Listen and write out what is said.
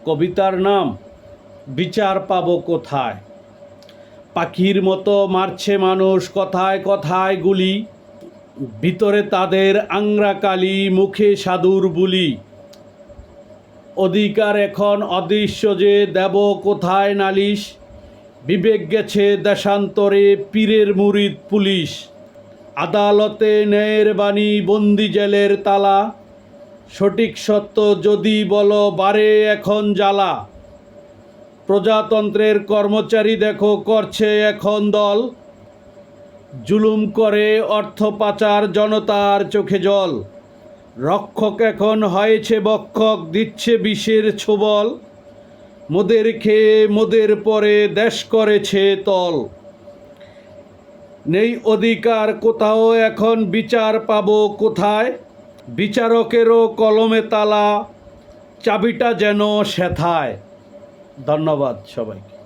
কবিতার নাম বিচার পাবো কোথায়। পাখির মতো মারছে মানুষ কথায় কথায় গুলি, ভিতরে তাদের আংরা কালি, মুখে সাধুর বুলি। অধিকার এখন অদৃশ্য যে, দেব কোথায় নালিশ। বিবেক গেছে দেশান্তরে, পীরের মুরিদ পুলিশ। আদালতে ন্যায়ের বাণী, বন্দি জেলের তালা। সঠিক সত্য যদি বলো, বারে এখন জ্বালা। প্রজাতন্ত্রের কর্মচারী দেখো করছে এখন দল, জুলুম করে অর্থ পাচার, জনতার চোখে জল। রক্ষক এখন হয়েছে বক্ষক, দিচ্ছে বিষের ছোবল। মোদের খেয়ে মোদের পরে দেশ করেছে তল। নেই অধিকার কোথাও এখন, বিচার পাবো কোথায়। বিচারকেরও কলমে তালা, চাবিটা যেন সেথায়। ধন্যবাদ সবাইকে।